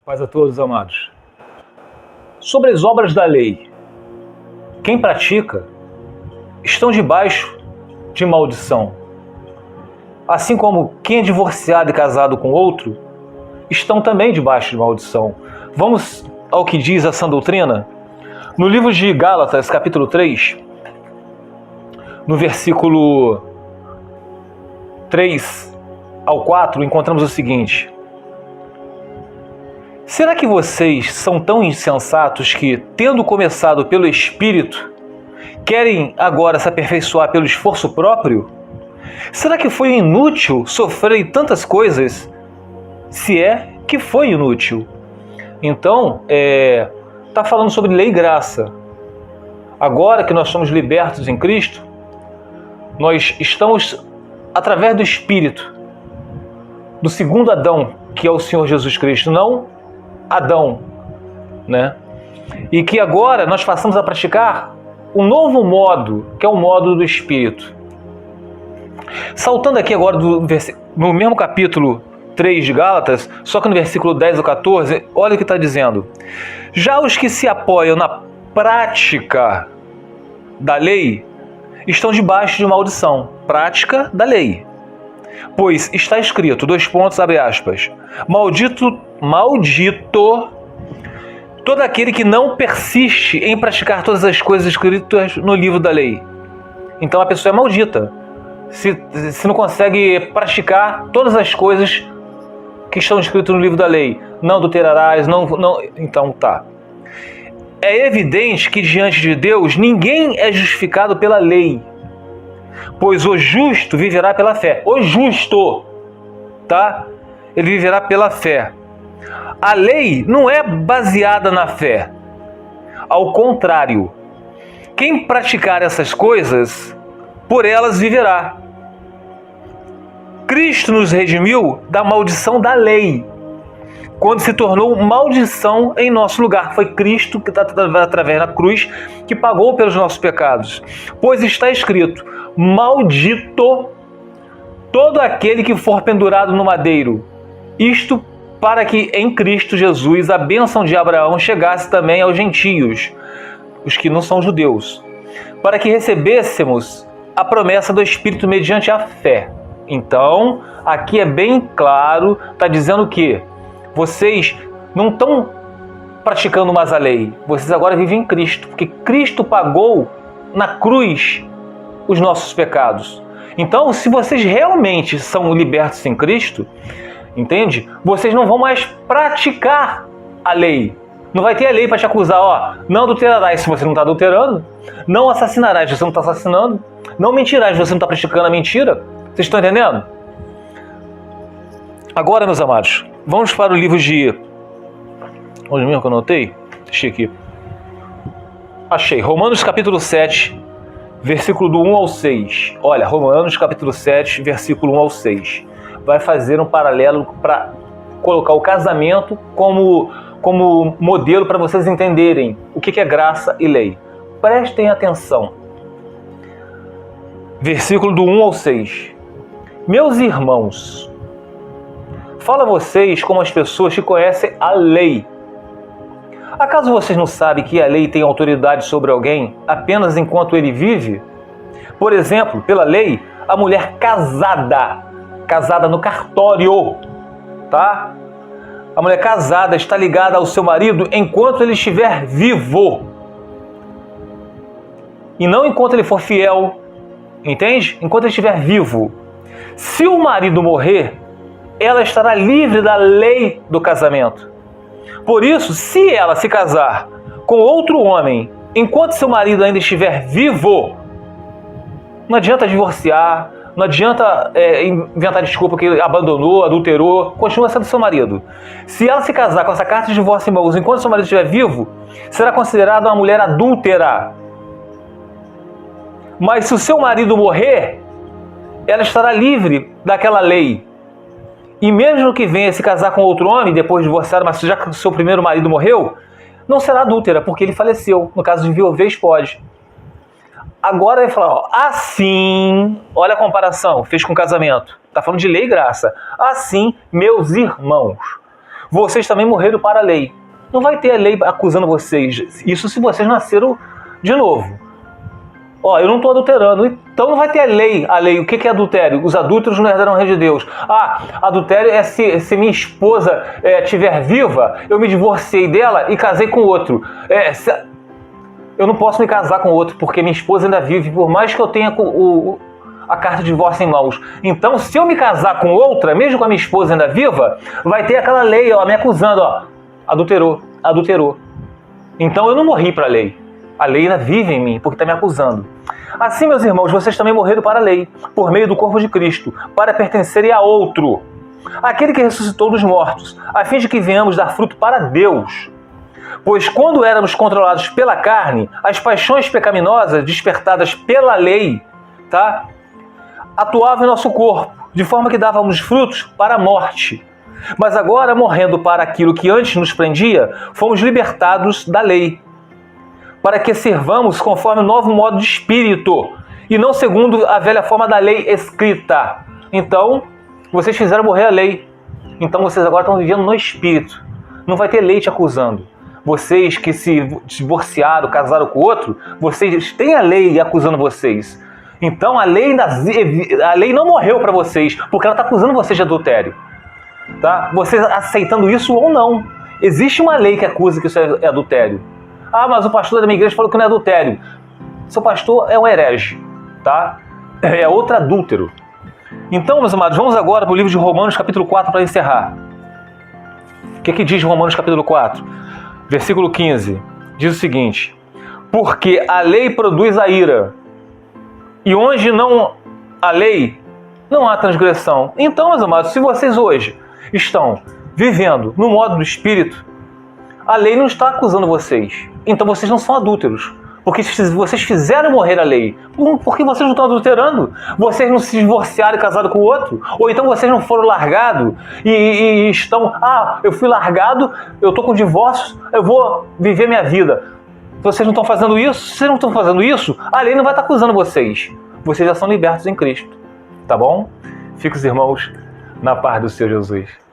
Paz a todos, amados. Sobre as obras da lei, quem pratica estão debaixo de maldição. Assim como quem é divorciado e casado com outro, estão também debaixo de maldição. Vamos ao que diz a sã doutrina? No livro de Gálatas, capítulo 3, no versículo 3 ao 4, encontramos o seguinte: será que vocês são tão insensatos que, tendo começado pelo Espírito, querem agora se aperfeiçoar pelo esforço próprio? Será que foi inútil sofrer tantas coisas? Se é que foi inútil. Então, está falando sobre lei e graça. Agora que nós somos libertos em Cristo, nós estamos, através do Espírito, do segundo Adão, que é o Senhor Jesus Cristo, não Adão, né? E que agora nós passamos a praticar um novo modo, que é o modo do Espírito. Saltando aqui agora no mesmo capítulo 3 de Gálatas, só que no versículo 10 ao 14, olha o que está dizendo. Já os que se apoiam na prática da lei estão debaixo de maldição. Prática da lei. Pois está escrito, abre aspas, maldito todo aquele que não persiste em praticar todas as coisas escritas no livro da lei. Então a pessoa é maldita. Se não consegue praticar todas as coisas que estão escritas no livro da lei. Não adulterarás, então tá. É evidente que diante de Deus ninguém é justificado pela lei. Pois o justo viverá pela fé. O justo, tá? Ele viverá pela fé. A lei não é baseada na fé. Ao contrário, quem praticar essas coisas, por elas viverá. Cristo nos redimiu da maldição da lei, quando se tornou maldição em nosso lugar. Foi Cristo, que através da cruz, que pagou pelos nossos pecados. Pois está escrito, maldito todo aquele que for pendurado no madeiro. Isto para que em Cristo Jesus a bênção de Abraão chegasse também aos gentios, os que não são judeus, para que recebêssemos a promessa do Espírito mediante a fé. Então, aqui é bem claro, está dizendo que vocês não estão praticando mais a lei, vocês agora vivem em Cristo, porque Cristo pagou na cruz os nossos pecados. Então, se vocês realmente são libertos em Cristo, entende? Vocês não vão mais praticar a lei. Não vai ter a lei para te acusar, não adulterarás se você não está adulterando, não assassinarás se você não está assassinando, não mentirás se você não está praticando a mentira. Vocês estão entendendo? Agora, meus amados, vamos para o livro de... Onde mesmo que eu anotei? Deixei aqui. Achei. Romanos capítulo 7, versículo do 1 ao 6. Olha, Romanos capítulo 7, versículo 1 ao 6. Vai fazer um paralelo para colocar o casamento como modelo para vocês entenderem o que é graça e lei. Prestem atenção. Versículo do 1 ao 6. Meus irmãos, falo a vocês como as pessoas que conhecem a lei. Acaso vocês não sabem que a lei tem autoridade sobre alguém apenas enquanto ele vive? Por exemplo, pela lei, a mulher casada no cartório, tá? A mulher casada está ligada ao seu marido enquanto ele estiver vivo. E não enquanto ele for fiel, entende? Enquanto ele estiver vivo. Se o marido morrer, ela estará livre da lei do casamento. Por isso, se ela se casar com outro homem enquanto seu marido ainda estiver vivo, não adianta divorciar, não adianta inventar desculpa que ele abandonou, adulterou, continua sendo seu marido. Se ela se casar com essa carta de divórcio em mãos enquanto seu marido estiver vivo, será considerada uma mulher adúltera. Mas se o seu marido morrer, ela estará livre daquela lei. E mesmo que venha se casar com outro homem, depois de divorciado, mas já que o seu primeiro marido morreu, não será adúltera, porque ele faleceu. No caso de viuvez, pode. Agora ele fala, assim, olha a comparação, fez com casamento. Está falando de lei e graça. Assim, meus irmãos. vocês também morreram para a lei. Não vai ter a lei acusando vocês. Isso se vocês nasceram de novo. Ó, eu não estou adulterando, então não vai ter a lei. A lei, o que é adultério? Os adúlteros não herdarão o reino de Deus. Ah, adultério é se minha esposa estiver viva, eu me divorciei dela e casei com outro. Eu não posso me casar com outro, porque minha esposa ainda vive, por mais que eu tenha a carta de divórcio em mãos. Então, se eu me casar com outra, mesmo com a minha esposa ainda viva, vai ter aquela lei, ó, me acusando, ó, adulterou. Então eu não morri para a lei. A lei ainda vive em mim, porque está me acusando. Assim, meus irmãos, vocês também morreram para a lei, por meio do corpo de Cristo, para pertencerem a outro, aquele que ressuscitou dos mortos, a fim de que venhamos dar fruto para Deus. Pois quando éramos controlados pela carne, as paixões pecaminosas despertadas pela lei, atuavam em nosso corpo, de forma que dávamos frutos para a morte. Mas agora, morrendo para aquilo que antes nos prendia, fomos libertados da lei, para que servamos conforme o novo modo de espírito, e não segundo a velha forma da lei escrita. Então, vocês fizeram morrer a lei. Então, vocês agora estão vivendo no espírito. Não vai ter lei te acusando. Vocês que se divorciaram, casaram com outro, vocês têm a lei acusando vocês. Então, a lei não morreu para vocês, porque ela está acusando vocês de adultério. Tá? Vocês aceitando isso ou não. Existe uma lei que acusa que isso é adultério. Ah, mas o pastor da minha igreja falou que não é adultério. Seu pastor é um herege, tá? É outro adúltero. Então, meus amados, vamos agora para o livro de Romanos, capítulo 4, para encerrar. O que diz Romanos, capítulo 4? Versículo 15. Diz o seguinte: porque a lei produz a ira, e onde não há lei, não há transgressão. Então, meus amados, se vocês hoje estão vivendo no modo do Espírito, a lei não está acusando vocês. Então vocês não são adúlteros. Porque vocês fizeram morrer a lei. Por que vocês não estão adulterando? Vocês não se divorciaram e casaram com o outro? Ou então vocês não foram largados e estão... Ah, eu fui largado, eu estou com divórcio, eu vou viver minha vida. Vocês não estão fazendo isso? Se vocês não estão fazendo isso, a lei não vai estar acusando vocês. Vocês já são libertos em Cristo. Tá bom? Fica os irmãos na paz do Senhor Jesus.